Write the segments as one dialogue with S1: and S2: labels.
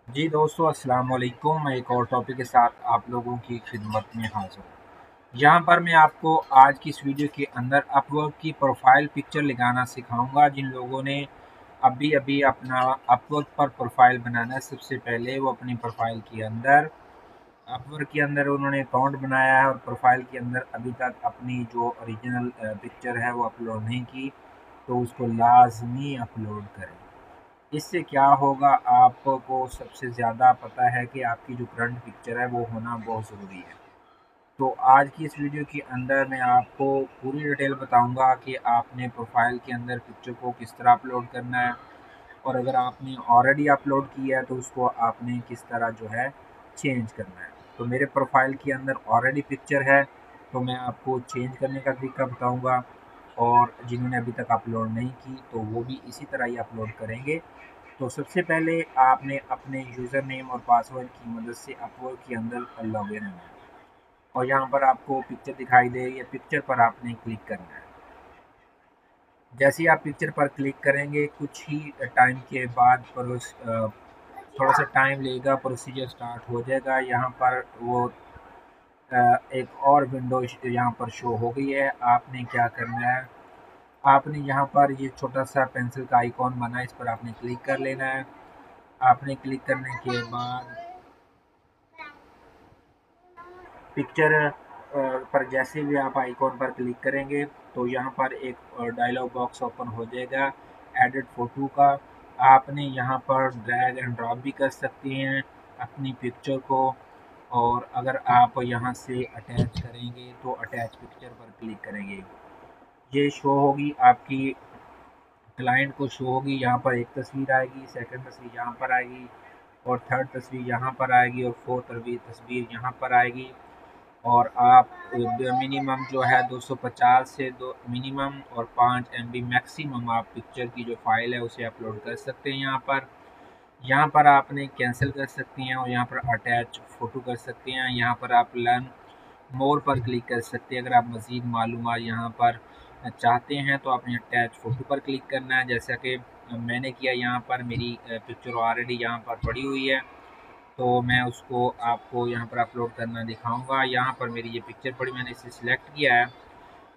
S1: जी दोस्तों, अस्सलाम वालेकुम। मैं एक और टॉपिक के साथ आप लोगों की खिदमत में हाज़िर हूँ। यहाँ पर मैं आपको आज की इस वीडियो के अंदर अपवर्क की प्रोफ़ाइल पिक्चर लगाना सिखाऊँगा। जिन लोगों ने अभी-अभी अपना अपवर्क पर प्रोफ़ाइल बनाना है, सबसे पहले वो अपनी प्रोफ़ाइल के अंदर अपवर्क के अंदर उन्होंने अकाउंट बनाया है और प्रोफ़ाइल के अंदर अभी तक अपनी जो ओरिजिनल पिक्चर है वो अपलोड नहीं की, तो उसको लाज़मी अपलोड करें। इससे क्या होगा, आपको सबसे ज़्यादा पता है कि आपकी जो करंट पिक्चर है वो होना बहुत ज़रूरी है। तो आज की इस वीडियो के अंदर मैं आपको पूरी डिटेल बताऊंगा कि आपने प्रोफाइल के अंदर पिक्चर को किस तरह अपलोड करना है, और अगर आपने ऑलरेडी अपलोड किया है तो उसको आपने किस तरह जो है चेंज करना है। तो मेरे प्रोफाइल के अंदर ऑलरेडी पिक्चर है, तो मैं आपको चेंज करने का तरीका बताऊंगा, और जिन्होंने अभी तक अपलोड नहीं की तो वो भी इसी तरह ही अपलोड करेंगे। तो सबसे पहले आपने अपने यूज़र नेम और पासवर्ड की मदद से अपवर्क के अंदर लॉगिन होना है, और यहाँ पर आपको पिक्चर दिखाई दे रही है, पिक्चर पर आपने क्लिक करना है। जैसे ही आप पिक्चर पर क्लिक करेंगे, कुछ ही टाइम के बाद थोड़ा सा टाइम लेगा, प्रोसीजर स्टार्ट हो जाएगा। यहाँ पर वो एक और विंडो यहाँ पर शो हो गई है। आपने क्या करना है, आपने यहाँ पर ये छोटा सा पेंसिल का आइकॉन बना है, इस पर आपने क्लिक कर लेना है। आपने क्लिक करने के बाद पिक्चर पर जैसे भी आप आइकॉन पर क्लिक करेंगे तो यहाँ पर एक डायलॉग बॉक्स ओपन हो जाएगा एडिट फ़ोटो का। आपने यहाँ पर ड्रैग एंड ड्रॉप भी कर सकते हैं अपनी पिक्चर को, और अगर आप यहाँ से अटैच करेंगे तो अटैच पिक्चर पर क्लिक करेंगे, ये शो होगी आपकी क्लाइंट को शो होगी। यहाँ पर एक तस्वीर आएगी, सेकंड तस्वीर यहाँ पर आएगी, और थर्ड तस्वीर यहाँ पर आएगी, और फोर्थ तस्वीर यहाँ पर आएगी। और आप मिनिमम जो है 250 से दो मिनिमम और 5 MB मैक्सिमम आप पिक्चर की जो फाइल है उसे अपलोड कर सकते हैं। यहाँ पर आपने कैंसिल कर सकती हैं, और यहाँ पर अटैच फ़ोटो कर सकते हैं। यहाँ पर आप लर्न मोर पर क्लिक कर सकते हैं। अगर आप मज़ीद मालूमात यहाँ पर चाहते हैं तो आपने अटैच फ़ोटो पर क्लिक करना है, जैसा कि मैंने किया। यहाँ पर मेरी पिक्चर ऑलरेडी यहाँ पर पड़ी हुई है, तो मैं उसको आपको यहाँ पर अपलोड करना दिखाऊंगा। यहाँ पर मेरी ये पिक्चर पड़ी, मैंने इसे सिलेक्ट किया है।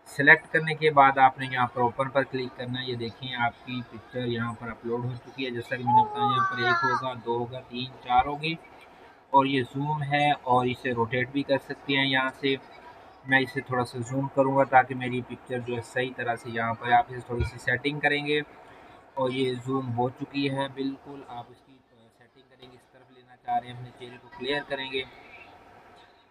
S1: सिलेक्ट करने के बाद आपने यहाँ पर ओपन पर क्लिक करना है। ये देखें, आपकी पिक्चर यहाँ पर अपलोड हो चुकी है। जैसा कि मैंने बताया, यहाँ पर एक होगा, दो होगा, तीन, चार होगी, और ये जूम है, और इसे रोटेट भी कर सकते हैं। यहाँ से मैं इसे थोड़ा सा जूम करूँगा ताकि मेरी पिक्चर जो है सही तरह से, यहाँ पर आप इसे थोड़ी सी सेटिंग करेंगे, और ये जूम हो चुकी है बिल्कुल। आप इसकी सेटिंग करेंगे, इस तरफ लेना चाह रहे हैं, अपने चेहरे को क्लियर करेंगे।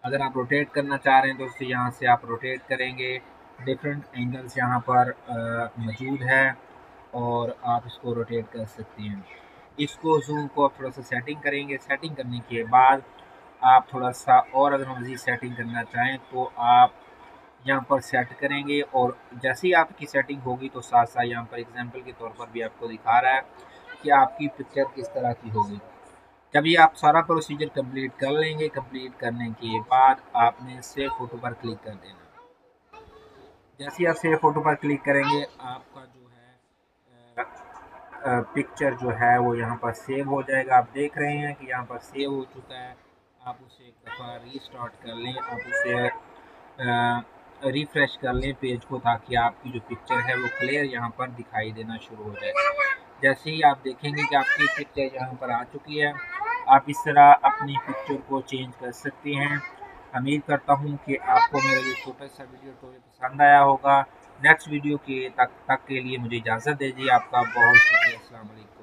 S1: अगर आप रोटेट करना चाह रहे हैं तो उससे यहाँ से आप रोटेट करेंगे। डिफरेंट एंगल्स यहाँ पर मौजूद है, और आप इसको रोटेट कर सकते हैं। इसको जूम को आप थोड़ा सा सेटिंग करेंगे। सेटिंग करने के बाद आप थोड़ा सा और अगर मज़ीद सेटिंग करना चाहें तो आप यहाँ पर सेट करेंगे, और जैसे ही आपकी सेटिंग होगी तो साथ साथ यहाँ पर एग्जांपल के तौर पर भी आपको दिखा रहा है कि आपकी पिक्चर किस तरह की होगी। जब ये आप सारा प्रोसीजर कंप्लीट कर लेंगे, कंप्लीट करने के बाद आपने सेव फ़ोटो पर क्लिक कर देना। जैसे ही आप सेव फ़ोटो पर क्लिक करेंगे, आपका जो है पिक्चर जो है वो यहाँ पर सेव हो जाएगा। आप देख रहे हैं कि यहाँ पर सेव हो चुका है। आप उसे एक दफ़ा रीस्टार्ट कर लें, आप उसे रिफ़्रेश कर लें पेज को, ताकि आपकी जो पिक्चर है वो क्लियर यहाँ पर दिखाई देना शुरू हो जाए। जैसे ही आप देखेंगे कि आपकी पिक्चर यहाँ पर आ चुकी है, आप इस तरह अपनी पिक्चर को चेंज कर सकते हैं। उम्मीद करता हूँ कि आपको मेरा ये छोटा सा वीडियो तो पसंद आया होगा। नेक्स्ट वीडियो के तक के लिए मुझे इजाज़त दीजिए। आपका बहुत शुक्रिया। अस्सलाम वालेकुम।